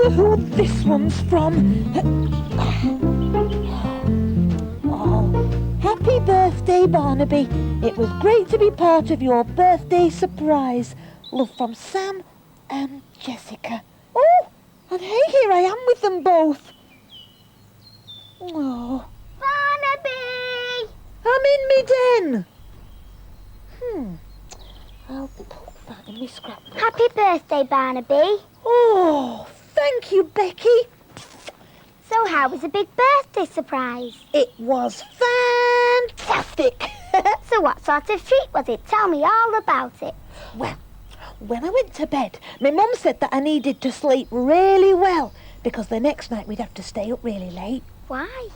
wonder who this one's from. Oh, happy birthday, Barnaby. It was great to be part of your birthday surprise. Love from Sam and Jessica. Oh, and hey, here I am with them both. Oh. Barnaby! I'm in me den. I'll put that in my scrapbook. Happy birthday, Barnaby. Oh, thank you, Becky. So how was a big birthday surprise? It was fantastic. So what sort of treat was it? Tell me all about it. Well, when I went to bed, my mum said that I needed to sleep really well because the next night we'd have to stay up really late. Why?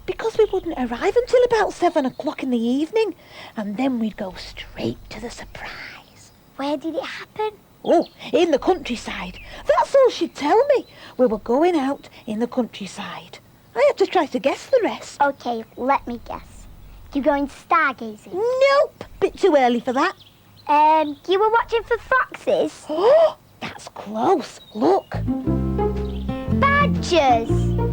Because we wouldn't arrive until about 7 o'clock in the evening, and then we'd go straight to the surprise. Where did it happen? Oh, in the countryside. That's all she'd tell me. We were going out in the countryside. I had to try to guess the rest. Okay, let me guess. You going stargazing? Nope, bit too early for that. You were watching for foxes? Oh, that's close. Look. Badgers!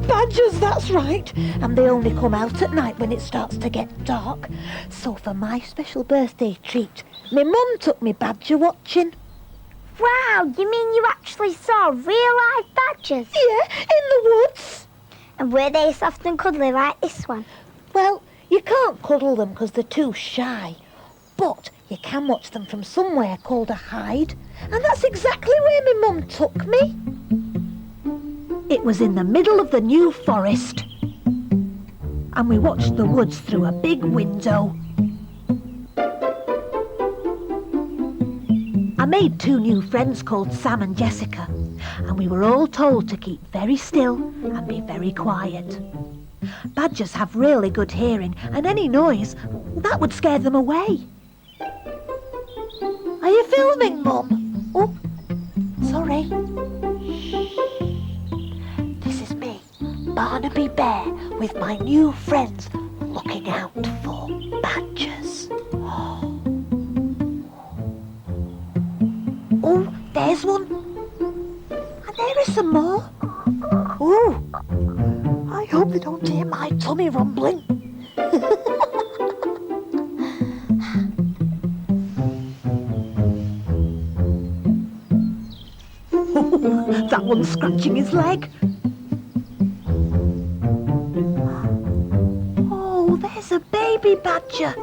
Badgers, that's right. And they only come out at night when it starts to get dark. So for my special birthday treat, my mum took me badger watching. Wow, you mean you actually saw real-life badgers? Yeah, in the woods. And were they soft and cuddly like this one? Well, you can't cuddle them because they're too shy. But you can watch them from somewhere called a hide. And that's exactly where my mum took me. It was in the middle of the New Forest. And we watched the woods through a big window. I made 2 new friends called Sam and Jessica, and we were all told to keep very still and be very quiet. Badgers have really good hearing, and any noise, that would scare them away. Are you filming, Mum? Oh, sorry. This is me, Barnaby Bear, with my new friends looking out for badgers. Oh, there's one. And there is some more. Oh, I hope they don't hear my tummy rumbling. That one's scratching his leg. Oh, there's a baby badger.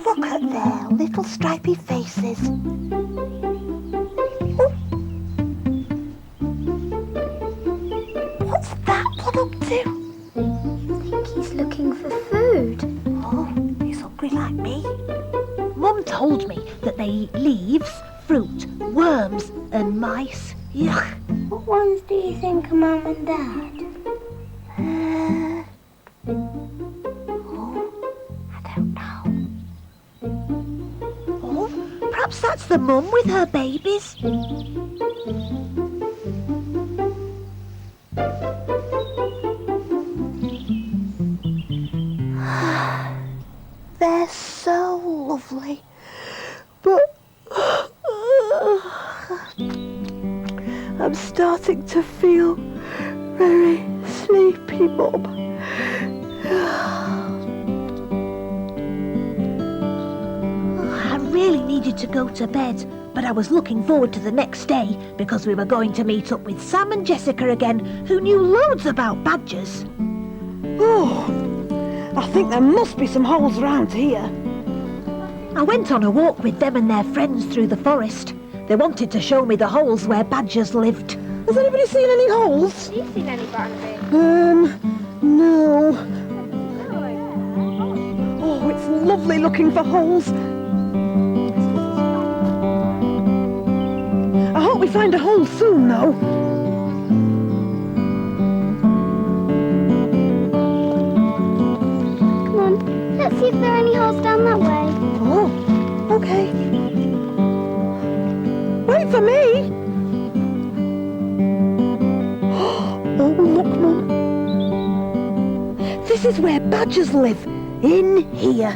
Look at their little stripy faces. What's that one up to? I think he's looking for food. Oh, he's hungry like me. Mum told me that they eat leaves, fruit, worms and mice. Yuck. What ones do you think are Mum and Dad? I don't know. Oh, perhaps that's the mum with her babies. They're so lovely, but I'm starting to feel very sleepy, Mum. I really needed to go to bed, but I was looking forward to the next day because we were going to meet up with Sam and Jessica again, who knew loads about badgers. Oh, I think there must be some holes around here. I went on a walk with them and their friends through the forest. They wanted to show me the holes where badgers lived. Has anybody seen any holes? Have you seen any, Barnaby? No. Oh, it's lovely looking for holes. I hope we find a hole soon, though. Come on, let's see if there are any holes down that way. Oh, okay. Wait for me. Oh, look, Mum. This is where badgers live, in here.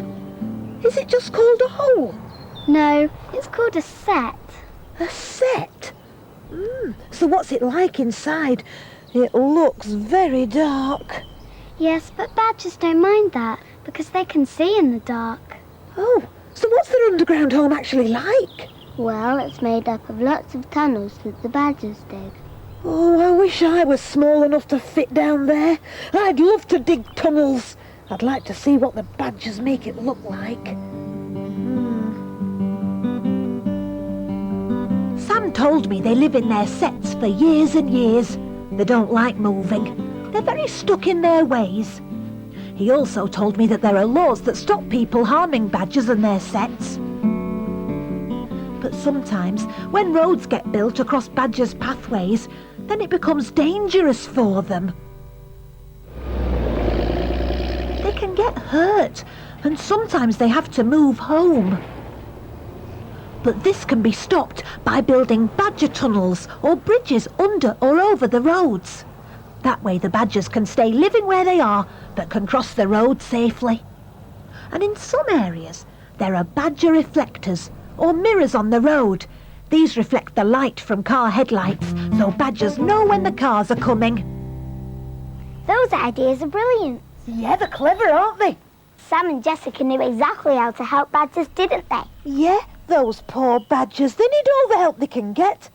Is it just called a hole? No, it's called a set. A set? So what's it like inside? It looks very dark. Yes, but badgers don't mind that because they can see in the dark. Oh, so what's their underground home actually like? Well, it's made up of lots of tunnels that the badgers dig. Oh, I wish I was small enough to fit down there. I'd love to dig tunnels. I'd like to see what the badgers make it look like. Sam told me they live in their sets for years and years. They don't like moving. They're very stuck in their ways. He also told me that there are laws that stop people harming badgers and their sets. But sometimes, when roads get built across badgers' pathways, then it becomes dangerous for them. They can get hurt, and sometimes they have to move home. But this can be stopped by building badger tunnels or bridges under or over the roads. That way the badgers can stay living where they are, but can cross the road safely. And in some areas, there are badger reflectors, or mirrors on the road. These reflect the light from car headlights, so badgers know when the cars are coming. Those ideas are brilliant. Yeah, they're clever, aren't they? Sam and Jessica knew exactly how to help badgers, didn't they? Yeah, those poor badgers, they need all the help they can get.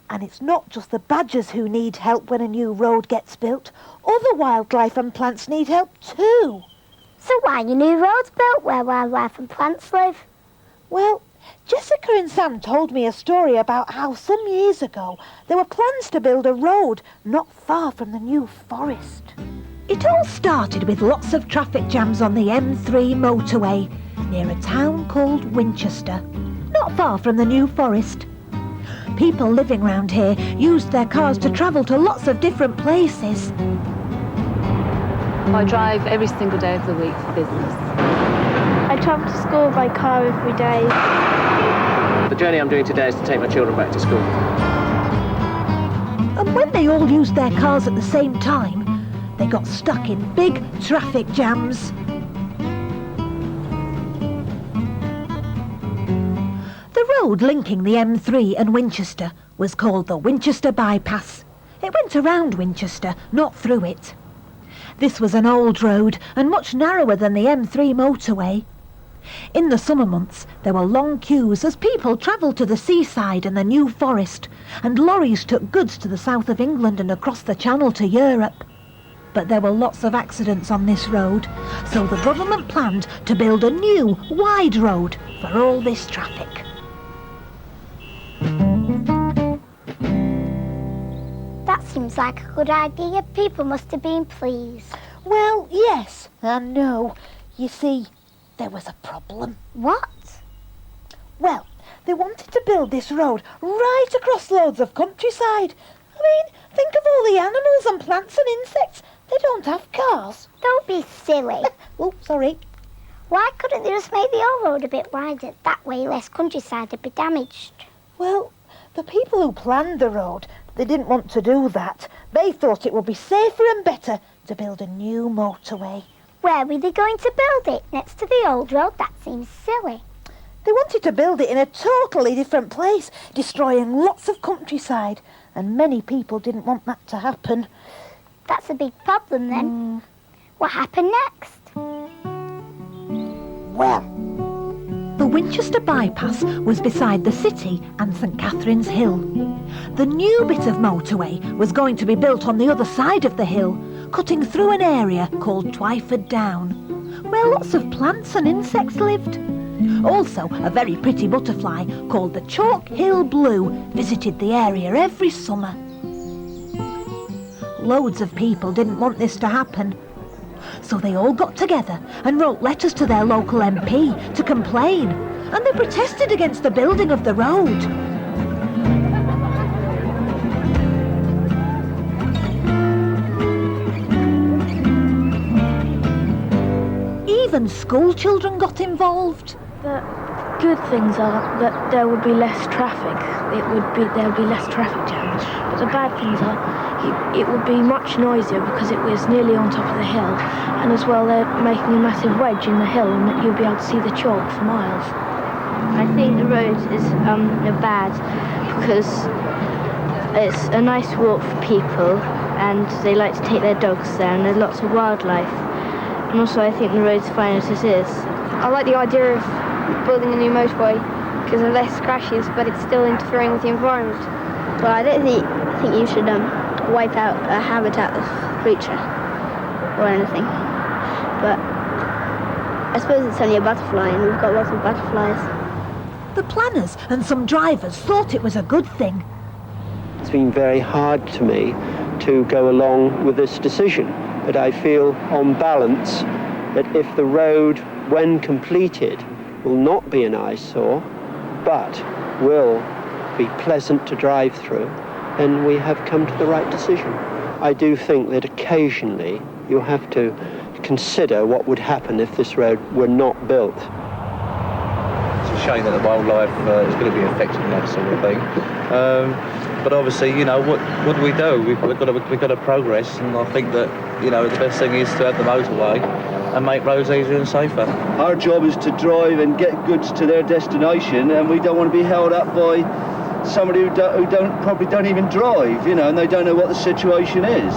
And it's not just the badgers who need help when a new road gets built. Other wildlife and plants need help too. So why are new roads built where wildlife and plants live? Well, Jessica and Sam told me a story about how some years ago there were plans to build a road not far from the new forest. It all started with lots of traffic jams on the M3 motorway near a town called Winchester, not far from the new forest. People living round here used their cars to travel to lots of different places. I drive every single day of the week for business. I travel to school by car every day. The journey I'm doing today is to take my children back to school. And when they all used their cars at the same time, they got stuck in big traffic jams. The road linking the M3 and Winchester was called the Winchester Bypass. It went around Winchester, not through it. This was an old road and much narrower than the M3 motorway. In the summer months, there were long queues as people travelled to the seaside and the New Forest, and lorries took goods to the south of England and across the Channel to Europe. But there were lots of accidents on this road, so the government planned to build a new, wide road for all this traffic. That seems like a good idea. People must have been pleased. Well, yes and no. You see, there was a problem. What? Well, they wanted to build this road right across loads of countryside. I mean, think of all the animals and plants and insects. They don't have cars. Don't be silly. Oh, sorry. Why couldn't they just make the old road a bit wider? That way less countryside would be damaged. Well, the people who planned the road, they didn't want to do that. They thought it would be safer and better to build a new motorway. Where were they going to build it? Next to the old road? That seems silly. They wanted to build it in a totally different place, destroying lots of countryside, and many people didn't want that to happen. That's a big problem then. What happened next? Well, the Winchester Bypass was beside the city and St Catherine's Hill. The new bit of motorway was going to be built on the other side of the hill, cutting through an area called Twyford Down, where lots of plants and insects lived. Also, a very pretty butterfly called the Chalk Hill Blue visited the area every summer. Loads of people didn't want this to happen, so they all got together and wrote letters to their local MP to complain, and they protested against the building of the road. Even school children got involved. The good things are that there would be less traffic. There would be less traffic jams. But the bad things are it would be much noisier because it was nearly on top of the hill, and as well they're making a massive wedge in the hill and that you'll be able to see the chalk for miles. I think the road is bad because It's a nice walk for people, and they like to take their dogs there, and there's lots of wildlife. And also I think the road's fine as it is. I like the idea of building a new motorway because of less crashes, but it's still interfering with the environment. Well, I don't think you should wipe out a habitat of creature or anything. But I suppose it's only a butterfly, and we've got lots of butterflies. The planners and some drivers thought it was a good thing. It's been very hard to me to go along with this decision, but I feel on balance that if the road, when completed, will not be an eyesore, but will be pleasant to drive through, then we have come to the right decision. I do think that occasionally you have to consider what would happen if this road were not built. It's a shame that the wildlife is going to be affected in that sort of thing. But obviously, you know, what do we do? We've got to progress, and I think that, you know, the best thing is to have the motorway and make roads easier and safer. Our job is to drive and get goods to their destination, and we don't want to be held up by somebody who probably don't even drive, you know, and they don't know what the situation is.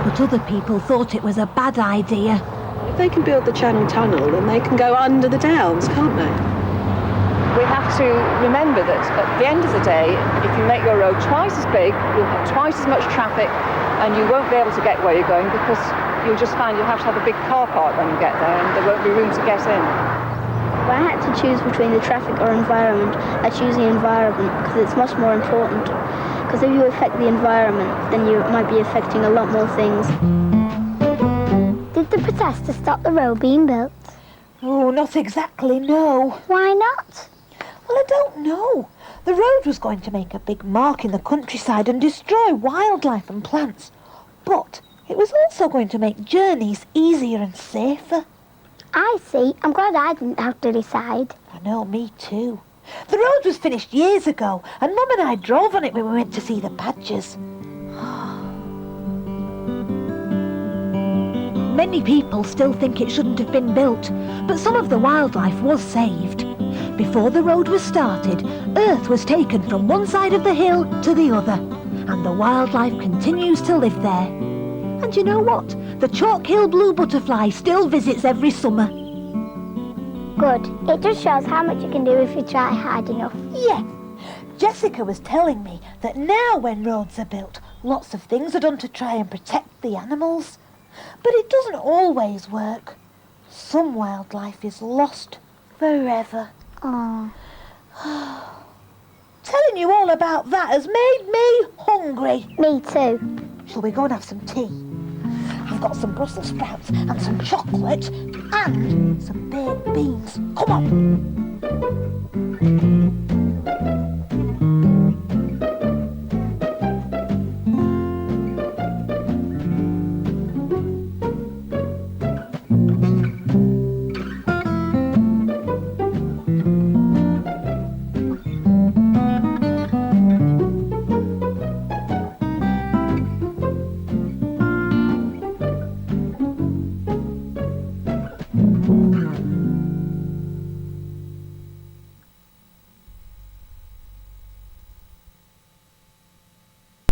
But other people thought it was a bad idea. If they can build the Channel Tunnel, then they can go under the downs, can't they? We have to remember that at the end of the day, if you make your road twice as big, you'll have twice as much traffic, and you won't be able to get where you're going because you'll just find you'll have to have a big car park when you get there, and there won't be room to get in. If I had to choose between the traffic or environment, I choose the environment because it's much more important. Because if you affect the environment, then you might be affecting a lot more things. Did the protesters stop the road being built? Oh, not exactly, no. Why not? Well, I don't know. The road was going to make a big mark in the countryside and destroy wildlife and plants. But it was also going to make journeys easier and safer. I see. I'm glad I didn't have to decide. I know, me too. The road was finished years ago, and Mum and I drove on it when we went to see the badgers. Many people still think it shouldn't have been built, but some of the wildlife was saved. Before the road was started, earth was taken from one side of the hill to the other, and the wildlife continues to live there. And you know what? The Chalk Hill blue butterfly still visits every summer. Good. It just shows how much you can do if you try hard enough. Yeah. Jessica was telling me that now when roads are built, lots of things are done to try and protect the animals. But it doesn't always work. Some wildlife is lost forever. Oh. Telling you all about that has made me hungry. Me too. Shall we go and have some tea? I've got some Brussels sprouts and some chocolate and some baked beans. Come on.